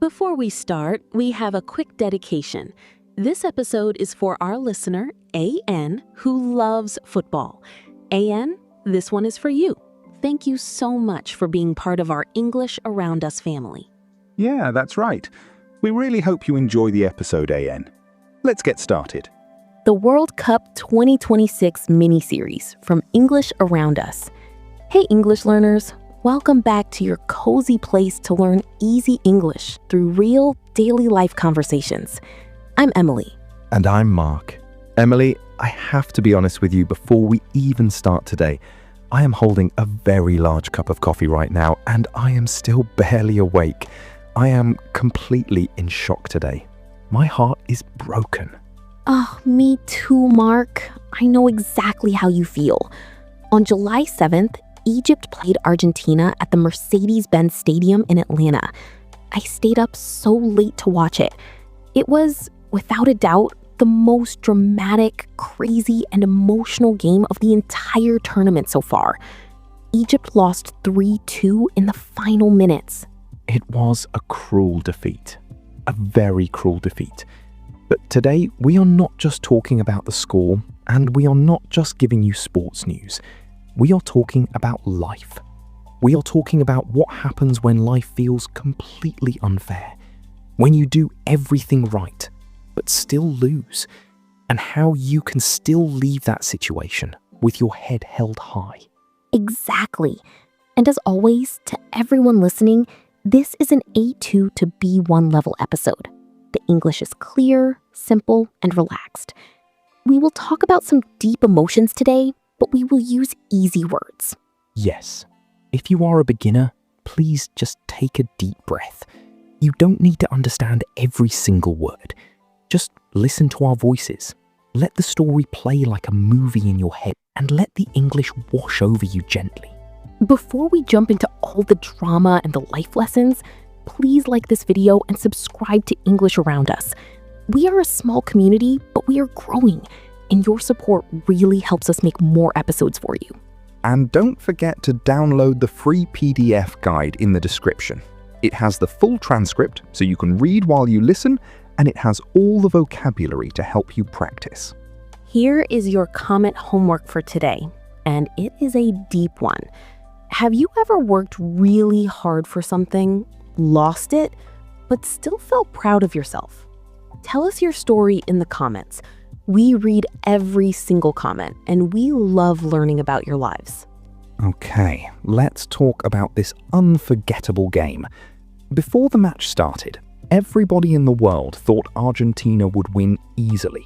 Before we start, we have a quick dedication. This episode is for our listener, AN, who loves football. AN, this one is for you. Thank you so much for being part of our English Around Us family. Yeah, that's right. We really hope you enjoy the episode, AN. Let's get started. The World Cup 2026 mini-series from English Around Us. Hey, English learners. Welcome back to your cozy place to learn easy English through real, daily life conversations. I'm Emily. And I'm Mark. Emily, I have to be honest with you before we even start today. I am holding a very large cup of coffee right now, and I am still barely awake. I am completely in shock today. My heart is broken. Oh, me too, Mark. I know exactly how you feel. On July 7th, Egypt played Argentina at the Mercedes-Benz Stadium in Atlanta. I stayed up so late to watch it. It was, without a doubt, the most dramatic, crazy, and emotional game of the entire tournament so far. Egypt lost 3-2 in the final minutes. It was a cruel defeat. A very cruel defeat. But today, we are not just talking about the score, and we are not just giving you sports news. We are talking about life. We are talking about what happens when life feels completely unfair, when you do everything right, but still lose, and how you can still leave that situation with your head held high. Exactly. And as always, to everyone listening, this is an A2 to B1 level episode. The English is clear, simple, and relaxed. We will talk about some deep emotions today, but we will use easy words. Yes. If you are a beginner, please just take a deep breath. You don't need to understand every single word. Just listen to our voices. Let the story play like a movie in your head and let the English wash over you gently. Before we jump into all the drama and the life lessons, please like this video and subscribe to English Around Us. We are a small community, but we are growing, and your support really helps us make more episodes for you. And don't forget to download the free PDF guide in the description. It has the full transcript so you can read while you listen, and it has all the vocabulary to help you practice. Here is your comment homework for today, and it is a deep one. Have you ever worked really hard for something, lost it, but still felt proud of yourself? Tell us your story in the comments. We read every single comment, and we love learning about your lives. Okay, let's talk about this unforgettable game. Before the match started, everybody in the world thought Argentina would win easily.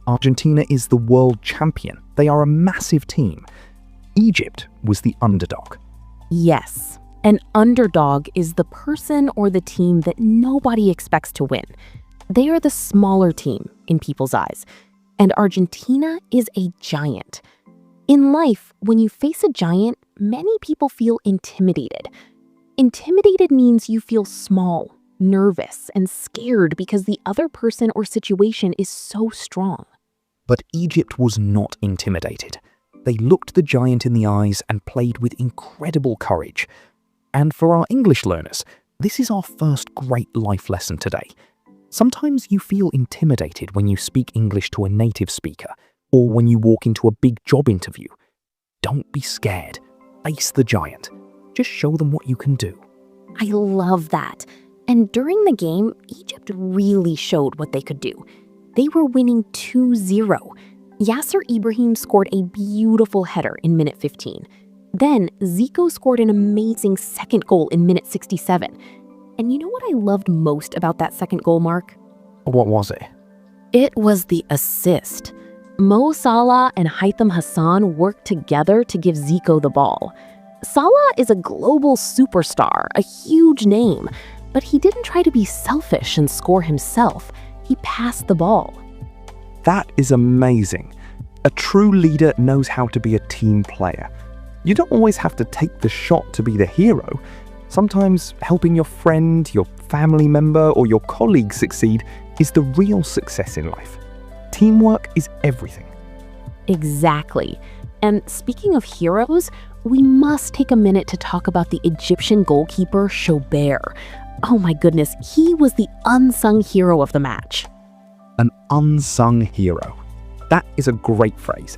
Argentina is the world champion. They are a massive team. Egypt was the underdog. Yes, an underdog is the person or the team that nobody expects to win. They are the smaller team in people's eyes. And Argentina is a giant. In life, when you face a giant, many people feel intimidated. Intimidated means you feel small, nervous, and scared because the other person or situation is so strong. But Egypt was not intimidated. They looked the giant in the eyes and played with incredible courage. And for our English learners, this is our first great life lesson today. Sometimes you feel intimidated when you speak English to a native speaker or when you walk into a big job interview. Don't be scared. Face the giant. Just show them what you can do. I love that. And during the game, Egypt really showed what they could do. They were winning 2-0. Yasser Ibrahim scored a beautiful header in minute 15. Then Zico scored an amazing second goal in minute 67. And you know what I loved most about that second goal, Mark? What was it? It was the assist. Mo Salah and Haitham Hassan worked together to give Zico the ball. Salah is a global superstar, a huge name, but he didn't try to be selfish and score himself. He passed the ball. That is amazing. A true leader knows how to be a team player. You don't always have to take the shot to be the hero. Sometimes helping your friend, your family member, or your colleague succeed is the real success in life. Teamwork is everything. Exactly. And speaking of heroes, we must take a minute to talk about the Egyptian goalkeeper Shobeir. Oh my goodness, he was the unsung hero of the match. An unsung hero. That is a great phrase.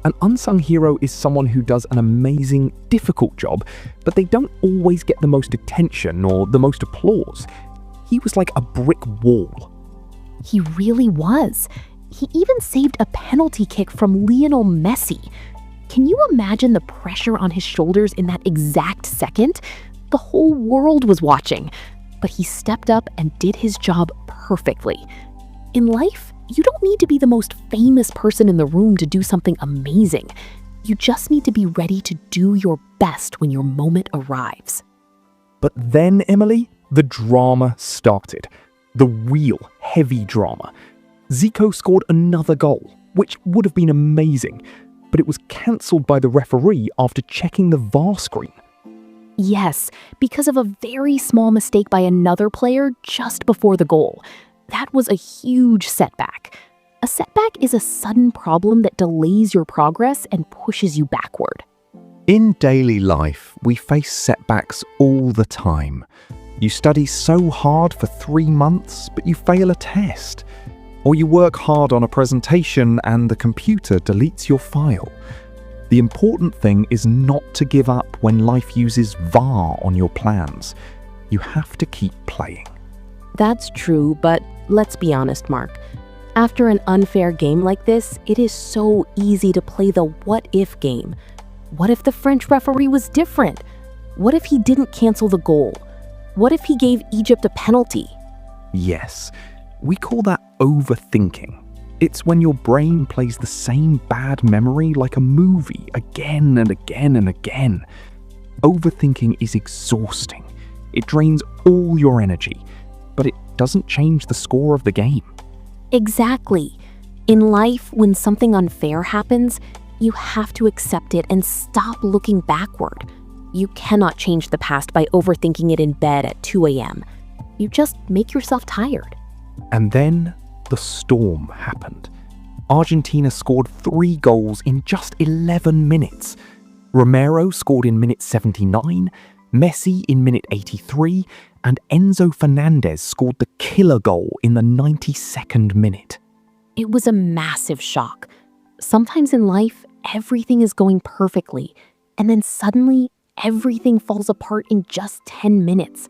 An unsung hero is someone who does an amazing, difficult job, but they don't always get the most attention or the most applause. He was like a brick wall. He really was. He even saved a penalty kick from Lionel Messi. Can you imagine the pressure on his shoulders in that exact second? The whole world was watching, but he stepped up and did his job perfectly. In life, you don't need to be the most famous person in the room to do something amazing. You just need to be ready to do your best when your moment arrives. But then, Emily, the drama started. The real heavy drama. Zico scored another goal, which would have been amazing, but it was cancelled by the referee after checking the VAR screen. Yes, because of a very small mistake by another player just before the goal. That was a huge setback. A setback is a sudden problem that delays your progress and pushes you backward. In daily life, we face setbacks all the time. You study so hard for 3 months, but you fail a test. Or you work hard on a presentation and the computer deletes your file. The important thing is not to give up when life uses VAR on your plans. You have to keep playing. That's true, but let's be honest, Mark. After an unfair game like this, it is so easy to play the what-if game. What if the French referee was different? What if he didn't cancel the goal? What if he gave Egypt a penalty? Yes, we call that overthinking. It's when your brain plays the same bad memory like a movie again and again and again. Overthinking is exhausting. It drains all your energy, but it doesn't change the score of the game. Exactly. In life, when something unfair happens, you have to accept it and stop looking backward. You cannot change the past by overthinking it in bed at 2 a.m. You just make yourself tired. And then the storm happened. Argentina scored 3 goals in just 11 minutes. Romero scored in minute 79, Messi in minute 83, and Enzo Fernandez scored the killer goal in the 92nd minute. It was a massive shock. Sometimes in life, everything is going perfectly, and then suddenly, everything falls apart in just 10 minutes.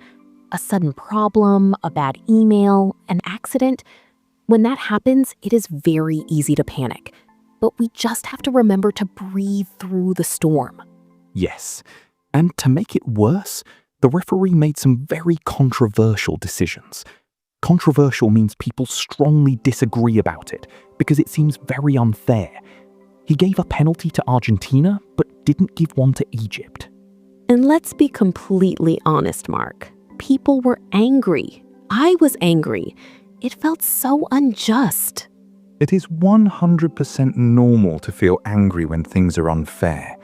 A sudden problem, a bad email, an accident. When that happens, it is very easy to panic. But we just have to remember to breathe through the storm. Yes, and to make it worse, the referee made some very controversial decisions. Controversial means people strongly disagree about it because it seems very unfair. He gave a penalty to Argentina, but didn't give one to Egypt. And let's be completely honest, Mark. People were angry. I was angry. It felt so unjust. It is 100% normal to feel angry when things are unfair,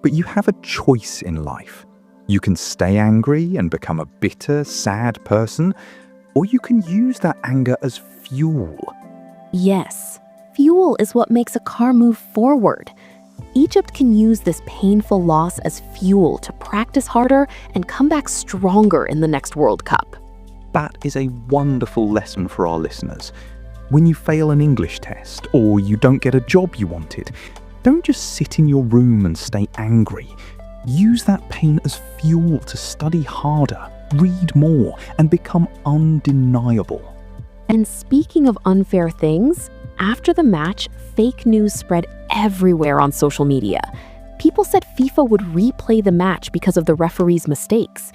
but you have a choice in life. You can stay angry and become a bitter, sad person, or you can use that anger as fuel. Yes, fuel is what makes a car move forward. Egypt can use this painful loss as fuel to practice harder and come back stronger in the next World Cup. That is a wonderful lesson for our listeners. When you fail an English test or you don't get a job you wanted, don't just sit in your room and stay angry. Use that pain as fuel to study harder, read more, and become undeniable. And speaking of unfair things, after the match, fake news spread everywhere on social media. People said FIFA would replay the match because of the referee's mistakes.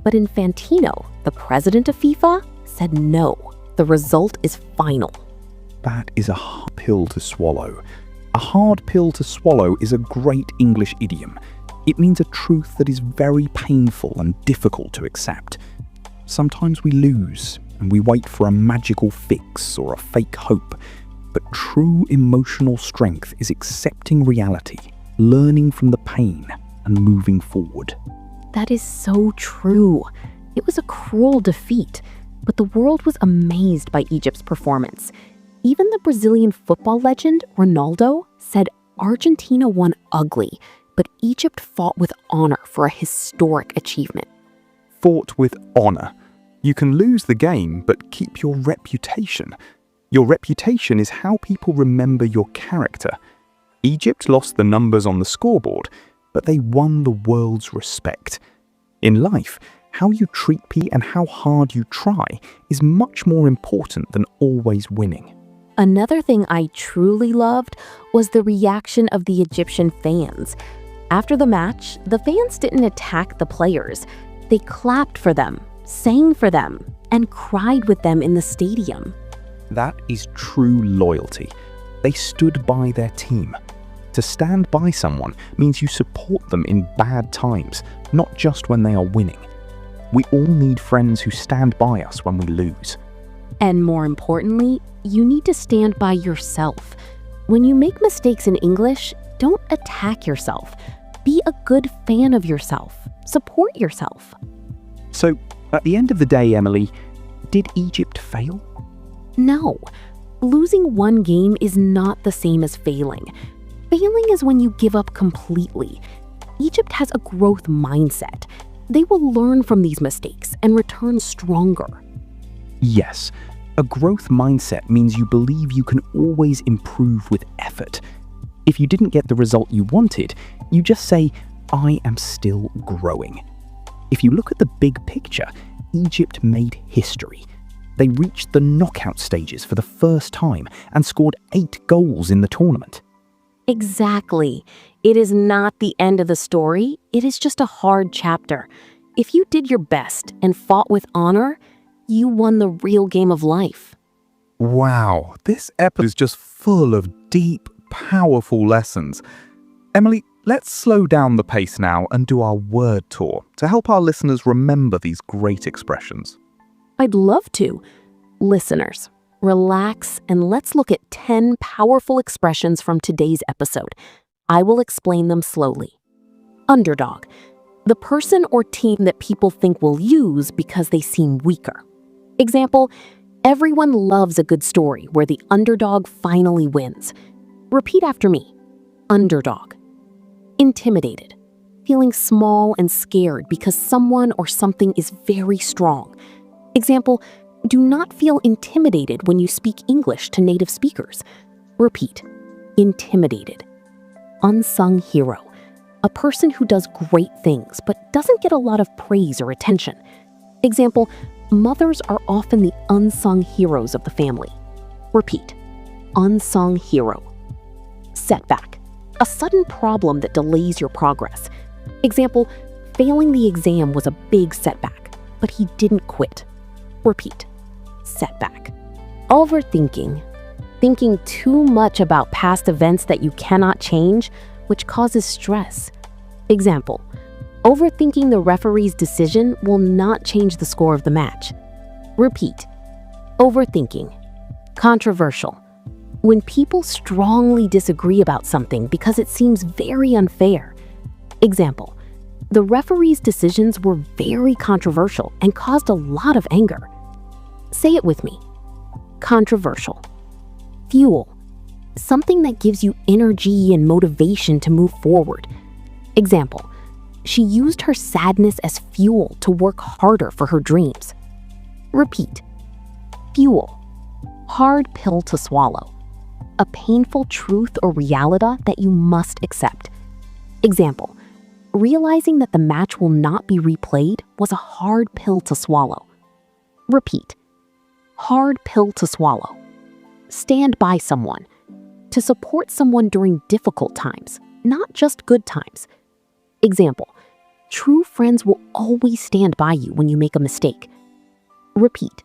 But Infantino, the president of FIFA, said no. The result is final. That is a hard pill to swallow. A hard pill to swallow is a great English idiom. It means a truth that is very painful and difficult to accept. Sometimes we lose and we wait for a magical fix or a fake hope. But true emotional strength is accepting reality, learning from the pain, and moving forward. That is so true. It was a cruel defeat, but the world was amazed by Egypt's performance. Even the Brazilian football legend, Ronaldo, said Argentina won ugly, but Egypt fought with honor for a historic achievement. Fought with honor. You can lose the game, but keep your reputation. Your reputation is how people remember your character. Egypt lost the numbers on the scoreboard, but they won the world's respect. In life, how you treat people and how hard you try is much more important than always winning. Another thing I truly loved was the reaction of the Egyptian fans. After the match, the fans didn't attack the players. They clapped for them, sang for them, and cried with them in the stadium. That is true loyalty. They stood by their team. To stand by someone means you support them in bad times, not just when they are winning. We all need friends who stand by us when we lose. And more importantly, you need to stand by yourself. When you make mistakes in English, don't attack yourself. Be a good fan of yourself. Support yourself. So, at the end of the day, Emily, did Egypt fail? No, losing one game is not the same as failing. Failing is when you give up completely. Egypt has a growth mindset. They will learn from these mistakes and return stronger. Yes, a growth mindset means you believe you can always improve with effort. If you didn't get the result you wanted, you just say, I am still growing. If you look at the big picture, Egypt made history. They reached the knockout stages for the first time and scored 8 goals in the tournament. Exactly. It is not the end of the story. It is just a hard chapter. If you did your best and fought with honor, you won the real game of life. Wow, this episode is just full of deep, powerful lessons. Emily, let's slow down the pace now and do our word tour to help our listeners remember these great expressions. I'd love to. Listeners, relax and let's look at 10 powerful expressions from today's episode. I will explain them slowly. Underdog, the person or team that people think will lose because they seem weaker. Example, everyone loves a good story where the underdog finally wins. Repeat after me. Underdog. Intimidated, feeling small and scared because someone or something is very strong. Example, do not feel intimidated when you speak English to native speakers. Repeat. Intimidated. Unsung hero, a person who does great things but doesn't get a lot of praise or attention. Example, mothers are often the unsung heroes of the family. Repeat. Unsung hero. Setback, a sudden problem that delays your progress. Example, failing the exam was a big setback, but he didn't quit. Repeat. Setback. Overthinking, thinking too much about past events that you cannot change, which causes stress. Example, overthinking the referee's decision will not change the score of the match. Repeat. Overthinking. Controversial, when people strongly disagree about something because it seems very unfair. Example, the referee's decisions were very controversial and caused a lot of anger. Say it with me. Controversial. Fuel, something that gives you energy and motivation to move forward. Example, she used her sadness as fuel to work harder for her dreams. Repeat. Fuel. Hard pill to swallow, a painful truth or reality that you must accept. Example, realizing that the match will not be replayed was a hard pill to swallow. Repeat. Hard pill to swallow. Stand by someone, to support someone during difficult times, not just good times. Example, true friends will always stand by you when you make a mistake. Repeat.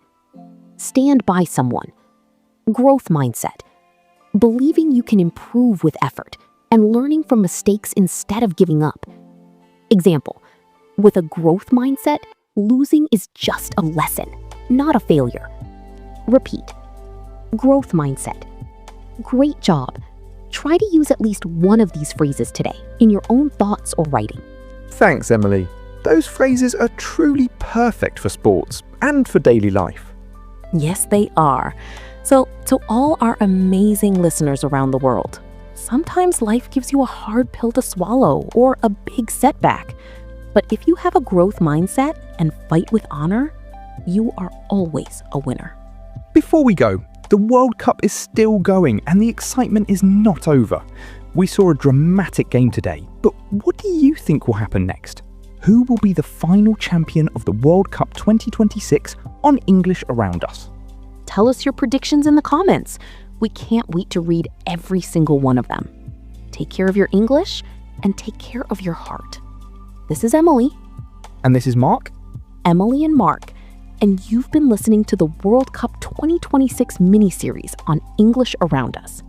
Stand by someone. Growth mindset, believing you can improve with effort and learning from mistakes instead of giving up. Example, with a growth mindset, losing is just a lesson, not a failure. Repeat. Growth mindset. Great job. Try to use at least one of these phrases today in your own thoughts or writing. Thanks, Emily. Those phrases are truly perfect for sports and for daily life. Yes, they are. So, to all our amazing listeners around the world, sometimes life gives you a hard pill to swallow or a big setback. But if you have a growth mindset and fight with honor, you are always a winner. Before we go, the World Cup is still going and the excitement is not over. We saw a dramatic game today, but what do you think will happen next? Who will be the final champion of the World Cup 2026 on English Around Us? Tell us your predictions in the comments. We can't wait to read every single one of them. Take care of your English and take care of your heart. This is Emily. And this is Mark. Emily and Mark. And you've been listening to the World Cup 2026 mini-series on English Around Us.